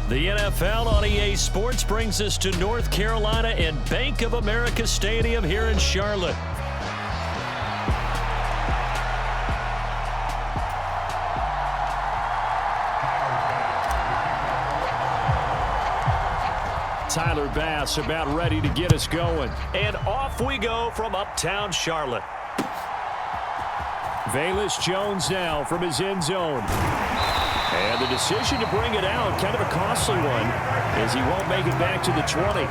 The NFL on EA Sports brings us to North Carolina and Bank of America Stadium here in Charlotte. Tyler Bass about ready to get us going. And off we go from uptown Charlotte. Velus Jones now from his end zone. And the decision to bring it out, kind of a costly one, as he won't make it back to the 20.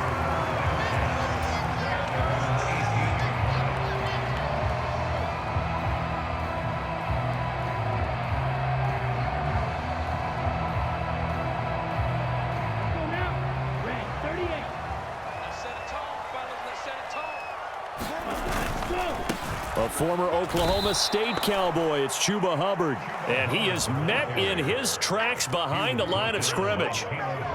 A former Oklahoma State Cowboy, it's Chuba Hubbard. And he is met in his tracks behind the line of scrimmage.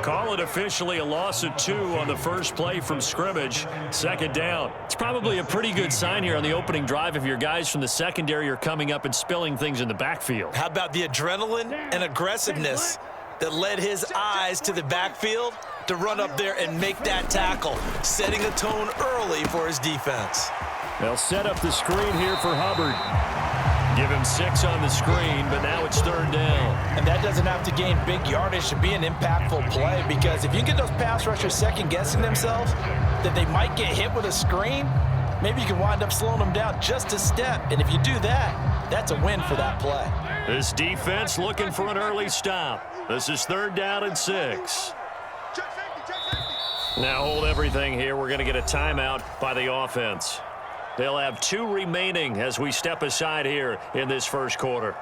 Call it officially a loss of 2 on the first play from scrimmage. Second down. It's probably a pretty good sign here on the opening drive if your guys from the secondary are coming up and spilling things in the backfield. How about the adrenaline and aggressiveness that led his eyes to the backfield to run up there and make that tackle, setting a tone early for his defense. They'll set up the screen here for Hubbard. Give him 6 on the screen, but now it's third down. And that doesn't have to gain big yardage to be an impactful play, because if you get those pass rushers second-guessing themselves that they might get hit with a screen, maybe you can wind up slowing them down just a step. And if you do that, that's a win for that play. This defense looking for an early stop. This is third down and 6. Now hold everything here. We're going to get a timeout by the offense. They'll have 2 remaining as we step aside here in this first quarter.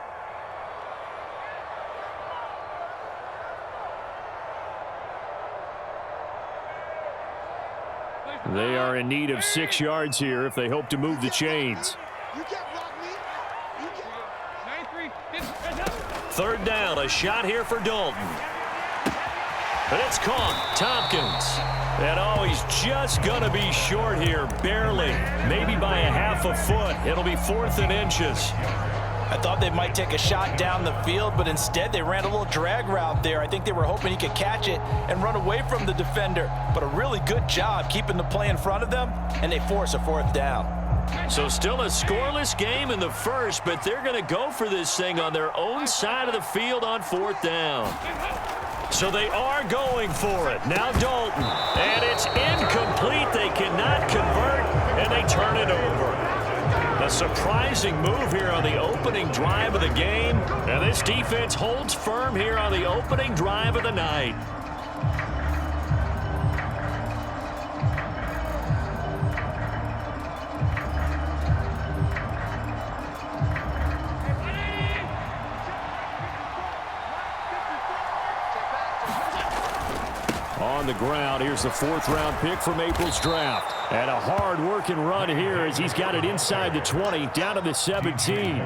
They are in need of 6 yards here if they hope to move the chains. Third down, a shot here for Dalton. But it's caught. Tompkins. And oh, he's just going to be short here, barely. Maybe by a half a foot. It'll be 4th and inches. I thought they might take a shot down the field, but instead they ran a little drag route there. I think they were hoping he could catch it and run away from the defender. But a really good job keeping the play in front of them, and they force a 4th down. So still a scoreless game in the first, but they're going to go for this thing on their own side of the field on 4th down. So they are going for it. Now Dalton. And it's incomplete. They cannot convert, and they turn it over. A surprising move here on the opening drive of the game. And this defense holds firm here on the opening drive of the night. On the ground, here's the 4th-round pick from April's draft. And a hard-working run here as he's got it inside the 20, down to the 17.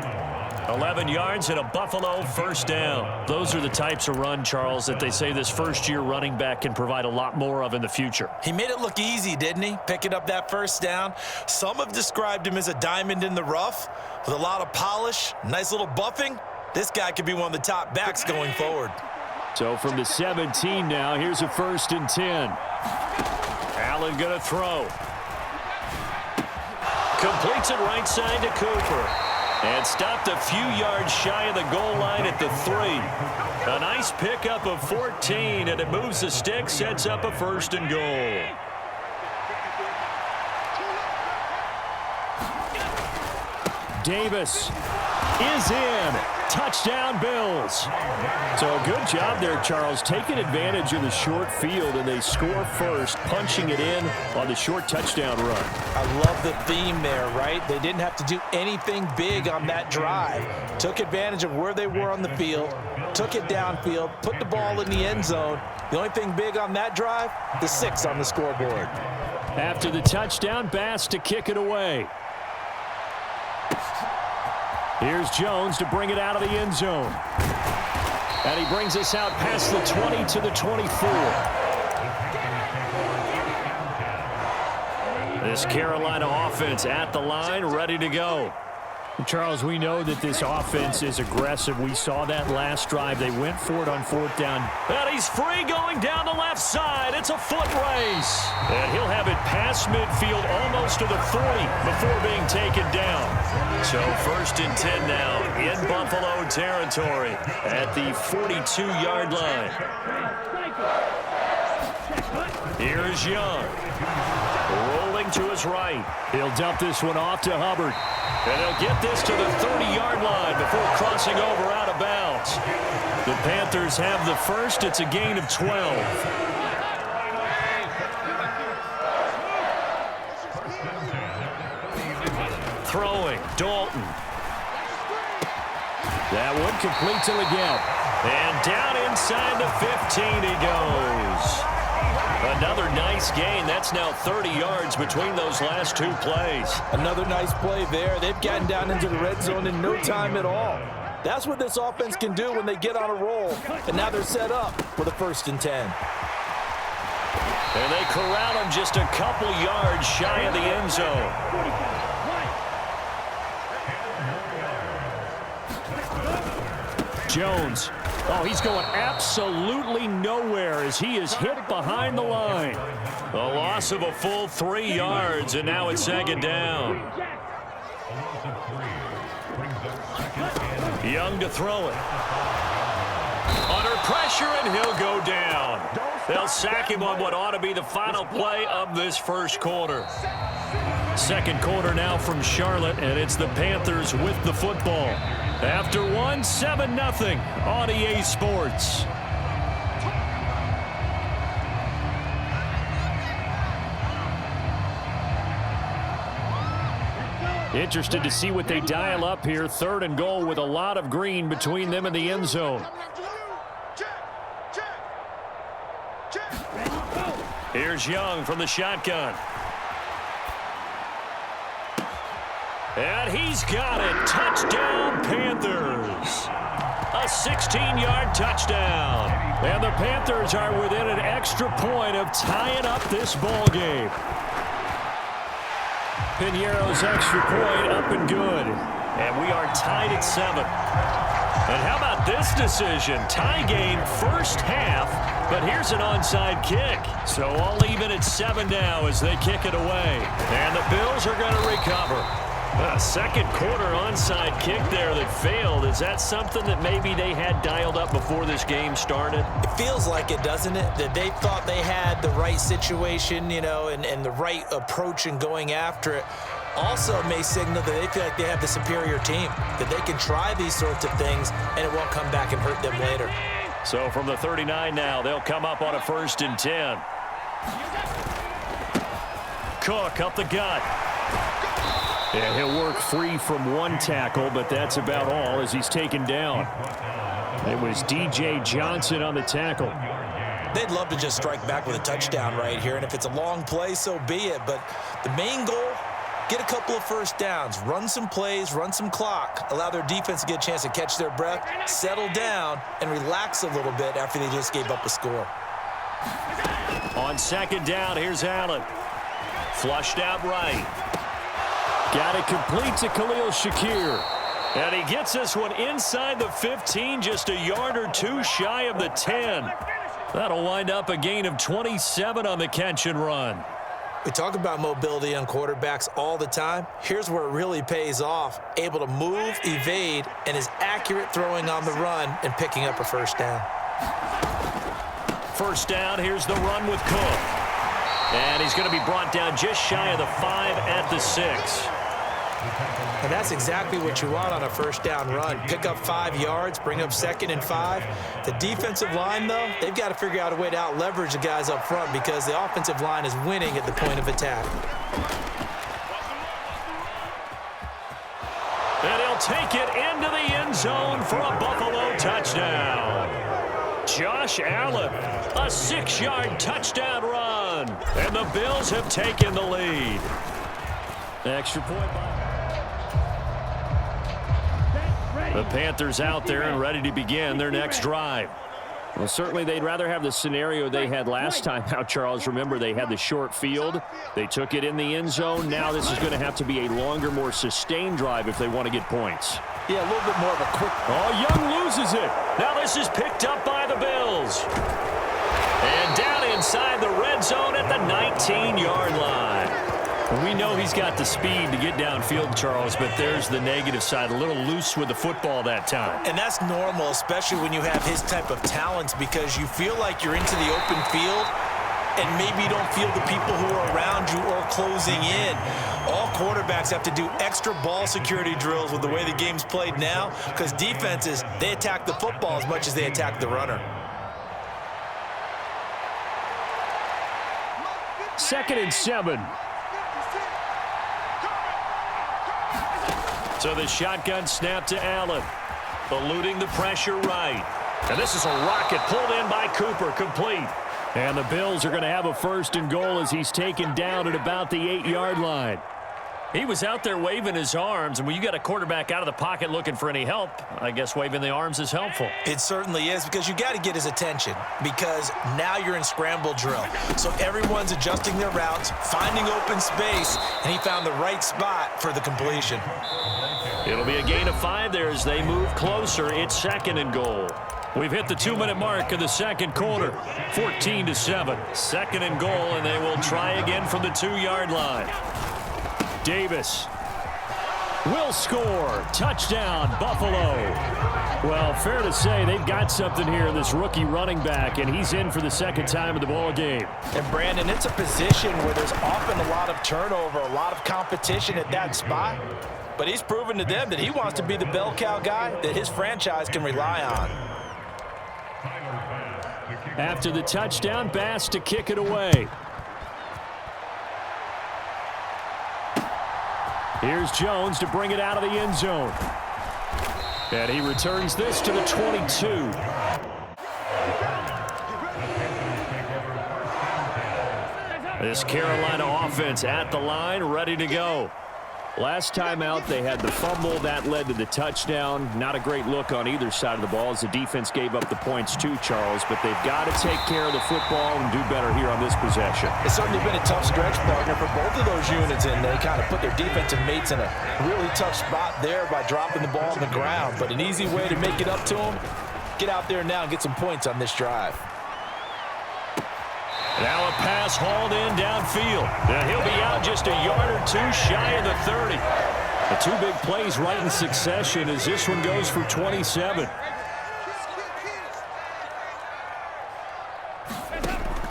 11 yards and a Buffalo first down. Those are the types of run, Charles, that they say this first-year running back can provide a lot more of in the future. He made it look easy, didn't he? Picking up that first down. Some have described him as a diamond in the rough with a lot of polish, nice little buffing. This guy could be one of the top backs going forward. So from the 17 now, here's a 1st and 10. Allen going to throw. Completes it right side to Cooper. And stopped a few yards shy of the goal line at the 3. A nice pickup of 14, and it moves the stick, sets up a 1st and goal. Davis is in. Touchdown, Bills. So a good job there, Charles, taking advantage of the short field, and they score first, punching it in on the short touchdown run. I love the theme there, right? They didn't have to do anything big on that drive. Took advantage of where they were on the field, took it downfield, put the ball in the end zone. The only thing big on that drive, the 6 on the scoreboard. After the touchdown, Bass to kick it away. Here's Jones to bring it out of the end zone. And he brings us out past the 20 to the 24. This Carolina offense at the line, ready to go. Charles, we know that this offense is aggressive. We saw that last drive. They went for it on 4th down. And he's free going down the left side. It's a foot race. And he'll have it past midfield almost to the 40 before being taken down. So 1st and 10 now in Buffalo territory at the 42-yard line. Here's Young. Rolling to his right. He'll dump this one off to Hubbard. And they'll get this to the 30-yard line before crossing over out of bounds. The Panthers have the first. It's a gain of 12. Throwing, Dalton. That one complete to Leggett. And down inside the 15 he goes. Another nice gain. That's now 30 yards between those last 2 plays. Another nice play there. They've gotten down into the red zone in no time at all. That's what this offense can do when they get on a roll. And now they're set up for the 1st and 10. And they corral him just a couple yards shy of the end zone. Jones. Oh, he's going absolutely nowhere as he is hit behind the line. A loss of a full 3 yards, and now it's 2nd down. Young to throw it. Under pressure, and he'll go down. They'll sack him on what ought to be the final play of this 1st quarter. 2nd quarter now from Charlotte, and it's the Panthers with the football. After 1, 7-0 on EA Sports. Interested to see what they dial up here. 3rd and goal with a lot of green between them and the end zone. Here's Young from the shotgun. And he's got it. Touchdown, Panthers. A 16-yard touchdown. And the Panthers are within an extra point of tying up this ball game. Piñeiro's extra point up and good. And we are tied at 7. And how about this decision? Tie game 1st half, but here's an onside kick. So all even at 7 now as they kick it away. And the Bills are going to recover. A 2nd quarter onside kick there that failed. Is that something that maybe they had dialed up before this game started? It feels like it, doesn't it? That they thought they had the right situation, you know, and the right approach in going after it. Also may signal that they feel like they have the superior team, that they can try these sorts of things and it won't come back and hurt them later. So from the 39 now, they'll come up on a 1st and 10. Cook up the gut. Yeah, he'll work free from 1 tackle, but that's about all as he's taken down. It was DJ Johnson on the tackle. They'd love to just strike back with a touchdown right here, and if it's a long play, so be it. But the main goal, get a couple of 1st downs, run some plays, run some clock, allow their defense to get a chance to catch their breath, settle down, and relax a little bit after they just gave up a score. On 2nd down, here's Allen. Flushed out right. Got it complete to Khalil Shakir. And he gets this one inside the 15, just a yard or 2 shy of the 10. That'll wind up a gain of 27 on the catch and run. We talk about mobility on quarterbacks all the time. Here's where it really pays off. Able to move, evade, and is accurate throwing on the run and picking up a 1st down. 1st down, here's the run with Cook. And he's going to be brought down just shy of the 5 at the 6. And that's exactly what you want on a 1st down run. Pick up 5 yards, bring up 2nd and 5. The defensive line, though, they've got to figure out a way to out-leverage the guys up front because the offensive line is winning at the point of attack. And he'll take it into the end zone for a Buffalo touchdown. Josh Allen, a 6-yard touchdown run. And the Bills have taken the lead. Extra point by. The Panthers out there and ready to begin their next drive. Well, certainly they'd rather have the scenario they had last time out, Charles. Remember, they had the short field. They took it in the end zone. Now this is going to have to be a longer, more sustained drive if they want to get points. Yeah, a little bit more of a quick... Oh, Young loses it. Now this is picked up by the Bills. And down inside the red zone at the 19-yard line. We know he's got the speed to get downfield, Charles, but there's the negative side. A little loose with the football that time. And that's normal, especially when you have his type of talents, because you feel like you're into the open field and maybe you don't feel the people who are around you or closing in. All quarterbacks have to do extra ball security drills with the way the game's played now, because defenses, they attack the football as much as they attack the runner. 2nd and 7. So the shotgun snap to Allen. Eluding the pressure right. And this is a rocket pulled in by Cooper. Complete. And the Bills are going to have a 1st and goal as he's taken down at about the 8-yard line. He was out there waving his arms, and when you got a quarterback out of the pocket looking for any help, I guess waving the arms is helpful. It certainly is, because you got to get his attention, because now you're in scramble drill. So everyone's adjusting their routes, finding open space, and he found the right spot for the completion. It'll be a gain of 5 there as they move closer. It's 2nd and goal. We've hit the 2-minute mark of the 2nd quarter. 14-7. 2nd and goal, and they will try again from the 2-yard line. Davis will score. Touchdown, Buffalo. Well, fair to say they've got something here in this rookie running back, and he's in for the 2nd time of the ball game. And, Brandon, it's a position where there's often a lot of turnover, a lot of competition at that spot. But he's proven to them that he wants to be the bell cow guy that his franchise can rely on. After the touchdown, Bass to kick it away. Here's Jones to bring it out of the end zone. And he returns this to the 22. This Carolina offense at the line, ready to go. Last time out, they had the fumble. That led to the touchdown. Not a great look on either side of the ball as the defense gave up the points too, Charles. But they've got to take care of the football and do better here on this possession. It's certainly been a tough stretch, partner, for both of those units, and they kind of put their defensive mates in a really tough spot there by dropping the ball on the ground. But an easy way to make it up to them, get out there now and get some points on this drive. Now a pass hauled in downfield. And he'll be out just a yard or two shy of the 30. The 2 big plays right in succession as this one goes for 27.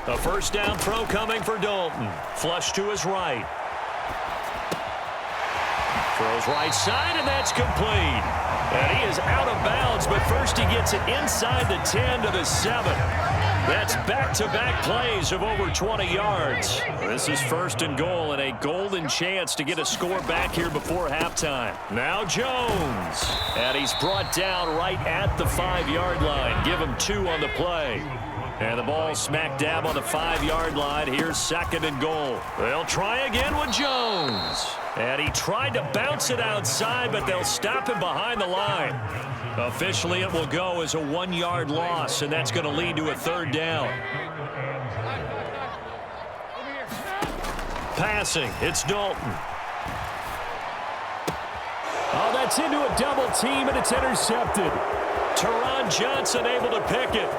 A 1st down throw coming for Dalton. Flush to his right. Throws right side, and that's complete. And he is out of bounds, but first he gets it inside the 10 to the 7. That's back-to-back plays of over 20 yards. This is 1st and goal and a golden chance to get a score back here before halftime. Now Jones. And he's brought down right at the 5-yard line. Give him 2 on the play. And the ball smack dab on the 5-yard line. Here's 2nd and goal. They'll try again with Jones. And he tried to bounce it outside, but they'll stop him behind the line. Officially, it will go as a 1-yard loss, and that's going to lead to a 3rd down. Passing, it's Dalton. Oh, that's into a double team, and it's intercepted. Teron Johnson able to pick it.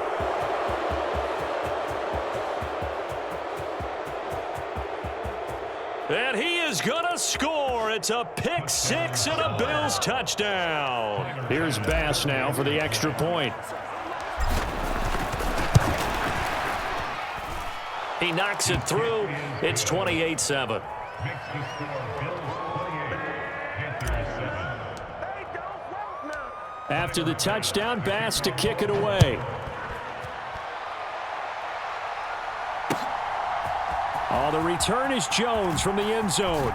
And he is going to score. It's a pick 6 and a Bills touchdown. Here's Bass now for the extra point. He knocks it through. It's 28-7. After the touchdown, Bass to kick it away. Oh, the return is Jones from the end zone.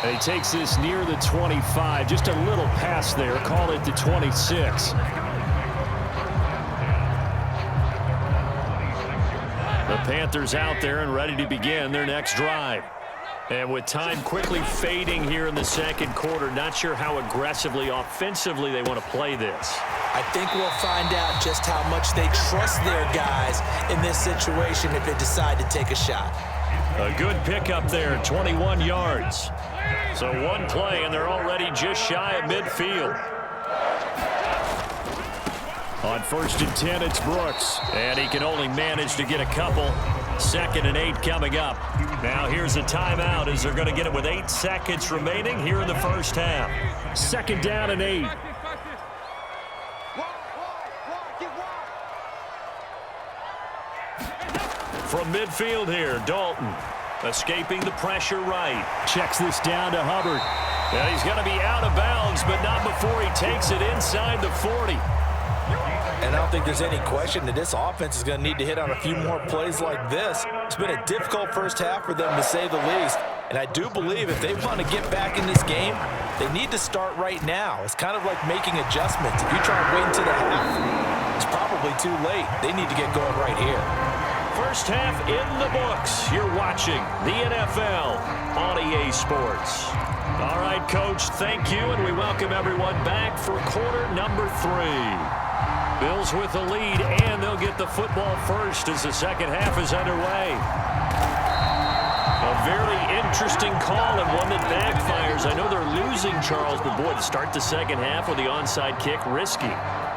And he takes this near the 25. Just a little pass there. Call it the 26. The Panthers out there and ready to begin their next drive. And with time quickly fading here in the second quarter, not sure how aggressively, offensively they want to play this. I think we'll find out just how much they trust their guys in this situation if they decide to take a shot. A good pickup there, 21 yards. So one play, and they're already just shy of midfield. On 1st and 10, it's Brooks. And he can only manage to get a couple. 2nd and 8 coming up. Now here's a timeout as they're going to get it with 8 seconds remaining here in the first half. 2nd down and 8. From midfield here, Dalton escaping the pressure right. Checks this down to Hubbard. Yeah, he's going to be out of bounds, but not before he takes it inside the 40. And I don't think there's any question that this offense is going to need to hit on a few more plays like this. It's been a difficult first half for them, to say the least. And I do believe if they want to get back in this game, they need to start right now. It's kind of like making adjustments. If you try and wait until the half, it's probably too late. They need to get going right here. First half in the books. You're watching the NFL on EA Sports. All right, Coach, thank you, and we welcome everyone back for quarter number 3. Bills with the lead, and they'll get the football first as the second half is underway. A very interesting call and one that backfires. I know they're losing, Charles, but boy, to start the second half with the onside kick, risky.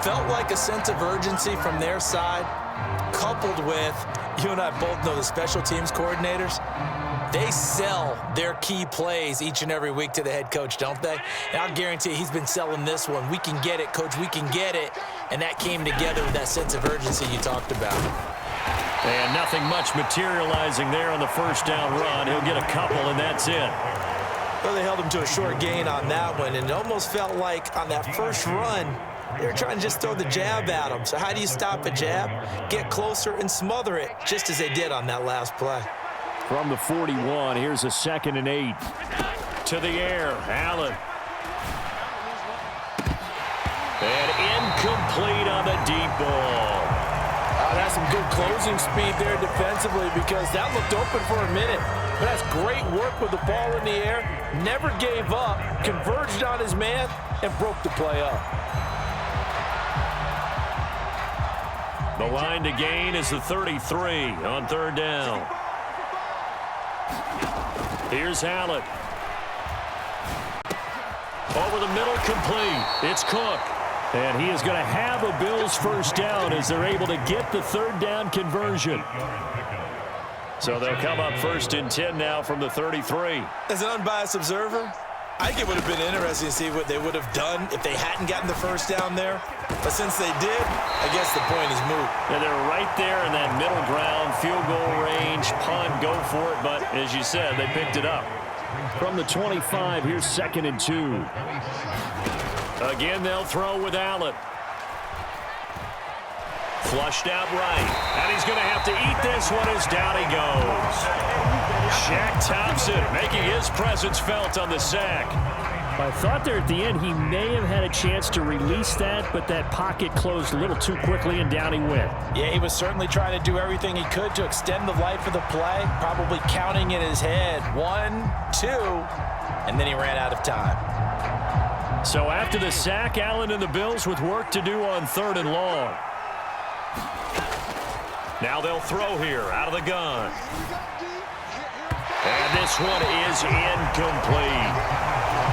Felt like a sense of urgency from their side, coupled with, you and I both know the special teams coordinators, they sell their key plays each and every week to the head coach, don't they? And I'll guarantee he's been selling this one. We can get it, Coach, we can get it. And that came together with that sense of urgency you talked about. And nothing much materializing there on the first down run. He'll get a couple, and that's it. Well, they held him to a short gain on that one, and it almost felt like on that first run, they were trying to just throw the jab at him. So how do you stop a jab? Get closer and smother it, just as they did on that last play. From the 41, here's a 2nd and 8. To the air, Allen. And incomplete on the deep ball. That's some good closing speed there defensively, because that looked open for a minute. But that's great work with the ball in the air. Never gave up, converged on his man, and broke the play up. The line to gain is the 33 on 3rd down. Here's Allen. Over the middle, complete. It's Cook. And he is going to have a Bills first down as they're able to get the 3rd down conversion. So they'll come up 1st and 10 now from the 33. As an unbiased observer, I think it would have been interesting to see what they would have done if they hadn't gotten the first down there. But since they did, I guess the point is moot. And they're right there in that middle ground, field goal range, punt, go for it. But as you said, they picked it up. From the 25, here's 2nd and 2. Again, they'll throw with Allen. Flushed out right. And he's going to have to eat this one as down he goes. Shaq Thompson making his presence felt on the sack. I thought there at the end he may have had a chance to release that, but that pocket closed a little too quickly and down he went. Yeah, he was certainly trying to do everything he could to extend the life of the play, probably counting in his head 1, 2, and then he ran out of time. So after the sack, Allen and the Bills with work to do on 3rd and long. Now they'll throw here out of the gun. And this one is incomplete.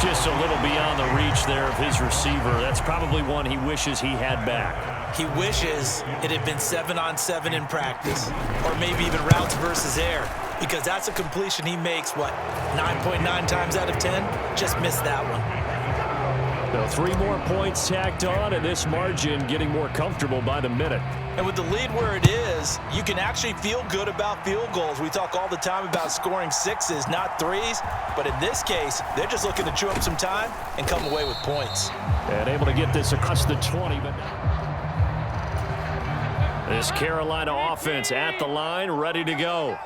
Just a little beyond the reach there of his receiver. That's probably one he wishes he had back. He wishes it had been 7-on-7 in practice, or maybe even routes versus air, because that's a completion he makes, 9.9 times out of 10? Just missed that one. So 3 more points tacked on, and this margin getting more comfortable by the minute. And with the lead where it is, you can actually feel good about field goals. We talk all the time about scoring 6s, not 3s. But in this case, they're just looking to chew up some time and come away with points. And able to get this across the 20. But this Carolina offense at the line, ready to go.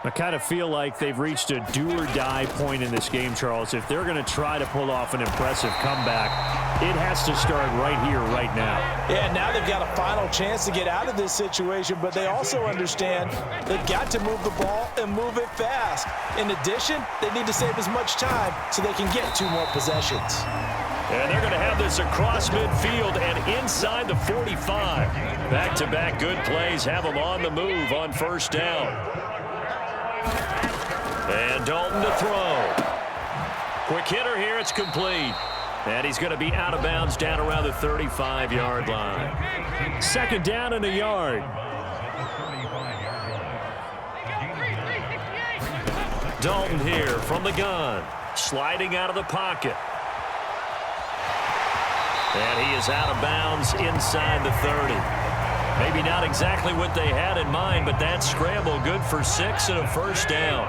I kind of feel like they've reached a do-or-die point in this game, Charles. If they're going to try to pull off an impressive comeback, it has to start right here, right now. Yeah, now they've got a final chance to get out of this situation, but they also understand they've got to move the ball and move it fast. In addition, they need to save as much time so they can get 2 more possessions. And they're going to have this across midfield and inside the 45. Back-to-back good plays have them on the move on first down. And Dalton to throw. Quick hitter here, it's complete. And he's going to be out of bounds down around the 35-yard line. Second down and a yard. Dalton here from the gun, sliding out of the pocket. And he is out of bounds inside the 30. Maybe not exactly what they had in mind, but that scramble good for 6 and a first down.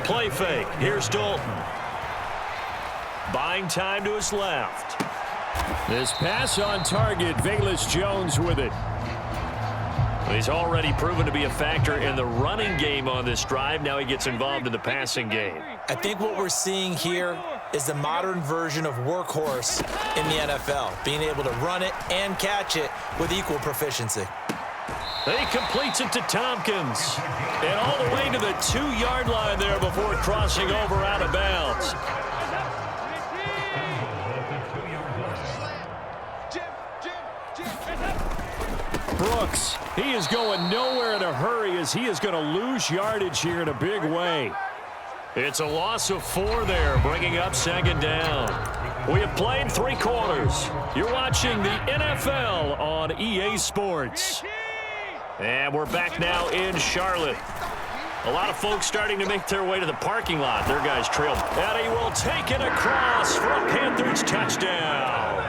Play fake. Here's Dalton. Buying time to his left. This pass on target. Velus Jones with it. He's already proven to be a factor in the running game on this drive. Now he gets involved in the passing game. I think what we're seeing here is the modern version of workhorse in the NFL, being able to run it and catch it with equal proficiency. He completes it to Tompkins. And all the way to the 2-yard line there before crossing over out of bounds. Brooks, he is going nowhere in a hurry as he is going to lose yardage here in a big way. It's a loss of 4 there, bringing up second down. We have played 3 quarters. You're watching the NFL on EA Sports. And we're back now in Charlotte. A lot of folks starting to make their way to the parking lot. Their guys trailed. And he will take it across for a Panthers touchdown.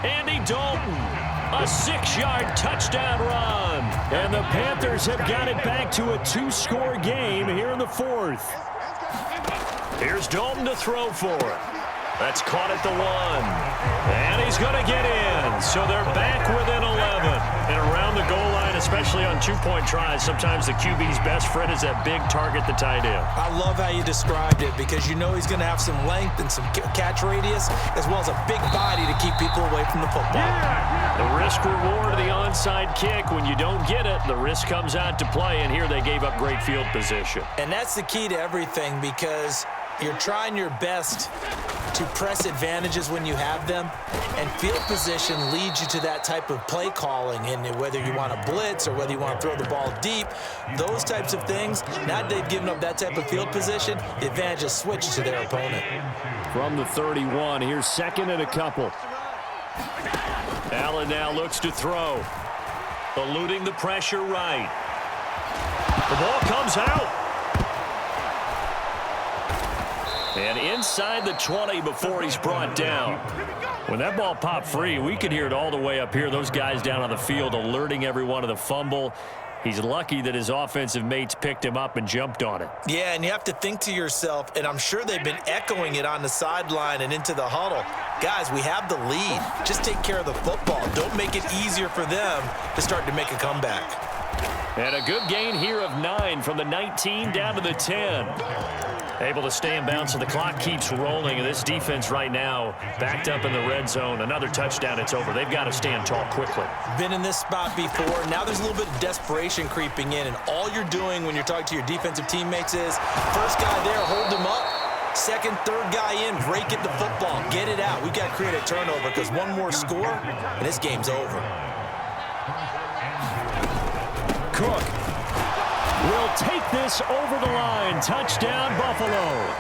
Andy Dalton, a 6-yard touchdown run. And the Panthers have got it back to a 2-score game here in the 4th. Here's Dalton to throw for it. That's caught at the 1. And he's going to get in. So they're back within 11. And around the goal line, especially on 2-point tries, sometimes the QB's best friend is that big target, the tight end. I love how you described it because you know he's going to have some length and some catch radius as well as a big body to keep people away from the football. The risk-reward of the onside kick, when you don't get it, the risk comes out to play, and here they gave up great field position. And that's the key to everything because you're trying your best to press advantages when you have them, and field position leads you to that type of play calling, and whether you want to blitz or whether you want to throw the ball deep, those types of things, now that they've given up that type of field position, the advantage is switched to their opponent. From the 31, here's second and a couple. Allen now looks to throw, eluding the pressure right. The ball comes out. And inside the 20 before he's brought down. When that ball popped free, we could hear it all the way up here. Those guys down on the field alerting everyone of the fumble. He's lucky that his offensive mates picked him up and jumped on it. Yeah, and you have to think to yourself, and I'm sure they've been echoing it on the sideline and into the huddle. Guys, we have the lead. Just take care of the football. Don't make it easier for them to start to make a comeback. And a good gain here of 9 from the 19 down to the 10. Able to stay in bounds, so the clock keeps rolling. And this defense right now backed up in the red zone. Another touchdown, it's over. They've got to stand tall quickly. Been in this spot before. Now there's a little bit of desperation creeping in. And all you're doing when you're talking to your defensive teammates is, first guy there, hold him up. Second, third guy in, rake at the football. Get it out. We've got to create a turnover because one more score, and this game's over. Cook will take this over the line. Touchdown, Buffalo.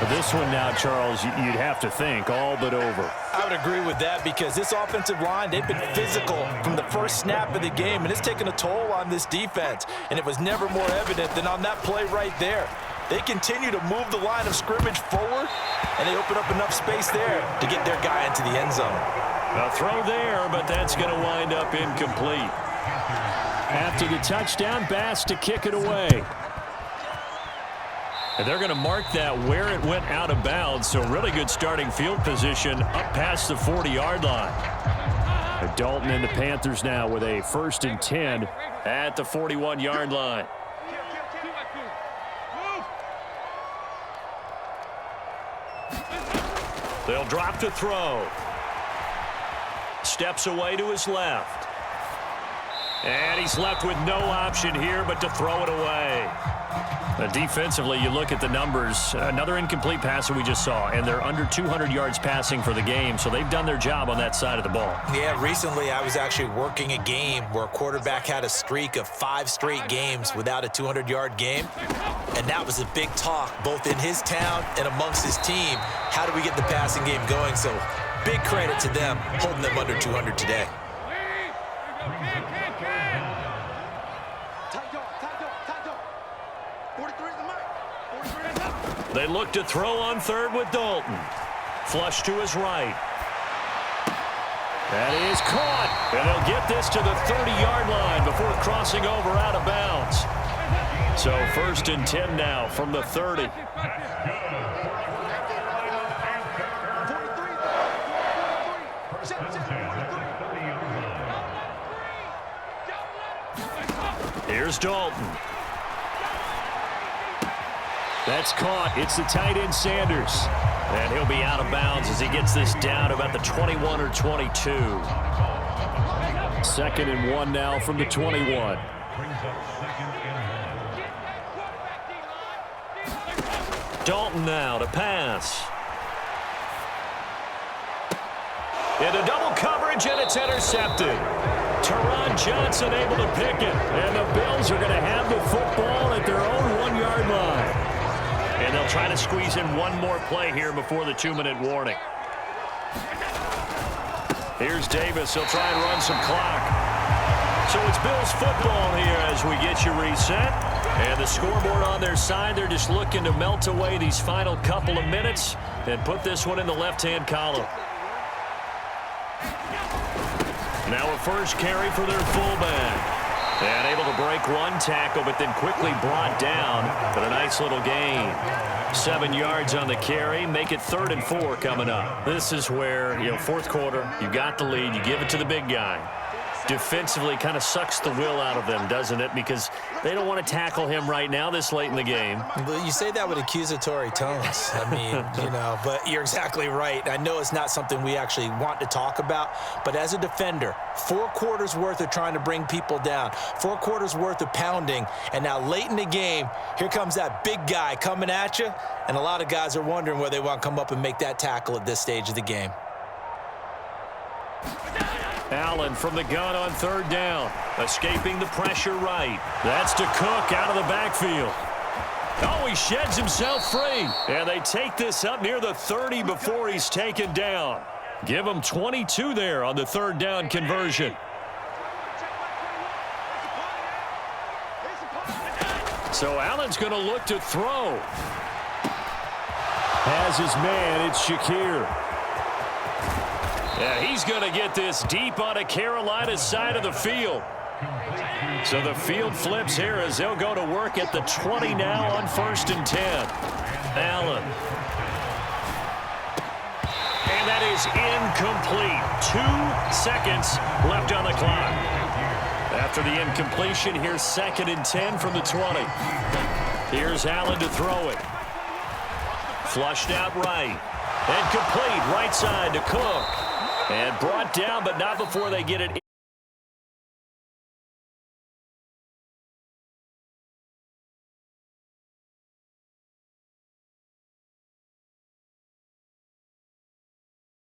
But this one now, Charles, you'd have to think all but over. I would agree with that because this offensive line, they've been physical from the first snap of the game, and it's taken a toll on this defense. And it was never more evident than on that play right there. They continue to move the line of scrimmage forward, and they open up enough space there to get their guy into the end zone. A throw there, but that's going to wind up incomplete. After the touchdown, Bass to kick it away. And they're going to mark that where it went out of bounds, so really good starting field position up past the 40-yard line. Dalton and the Panthers now with a 1st and 10 at the 41-yard line. They'll drop to throw. Steps away to his left. And he's left with no option here but to throw it away. Defensively, you look at the numbers. Another incomplete pass that we just saw, and they're under 200 yards passing for the game, so they've done their job on that side of the ball. Yeah, recently I was actually working a game where a quarterback had a streak of 5 straight games without a 200-yard game, and that was a big talk both in his town and amongst his team. How do we get the passing game going? So big credit to them holding them under 200 today. They look to throw on third with Dalton. Flush to his right. That is caught. And they'll get this to the 30-yard line before crossing over out of bounds. So 1st and 10 now from the 30. Here's Dalton. That's caught. It's the tight end Sanders. And he'll be out of bounds as he gets this down to about the 21 or 22. 2nd and 1 now from the 21. Dalton now to pass. Into double coverage, and it's intercepted. Teron Johnson able to pick it. And the Bills are going to have the football at their own 1-yard line. And they'll try to squeeze in one more play here before the 2-minute warning. Here's Davis. He'll try and run some clock. So it's Bills football here as we get you reset. And the scoreboard on their side, they're just looking to melt away these final couple of minutes and put this one in the left-hand column. Now a first carry for their fullback. And able to break one tackle, but then quickly brought down. But a nice little gain. 7 yards on the carry. Make it 3rd and 4 coming up. This is where, 4th quarter, you got the lead. You give it to the big guy. Defensively kind of sucks the will out of them, doesn't it? Because they don't want to tackle him right now this late in the game. You say that with accusatory tones. I mean, but you're exactly right. I know it's not something we actually want to talk about, but as a defender, 4 quarters worth of trying to bring people down, 4 quarters worth of pounding, and now late in the game, here comes that big guy coming at you, and a lot of guys are wondering whether they want to come up and make that tackle at this stage of the game. Allen from the gun on 3rd down. Escaping the pressure right. That's to Cook out of the backfield. Oh, he sheds himself free. And they take this up near the 30 before he's taken down. Give him 22 there on the 3rd down conversion. So Allen's going to look to throw. Has his man. It's Shakir. Yeah, he's going to get this deep on a Carolina side of the field. So the field flips here as they'll go to work at the 20 now on 1st and 10. Allen. And that is incomplete. 2 seconds left on the clock. After the incompletion, here's 2nd and 10 from the 20. Here's Allen to throw it. Flushed out right. And complete right side to Cook. And brought down, but not before they get it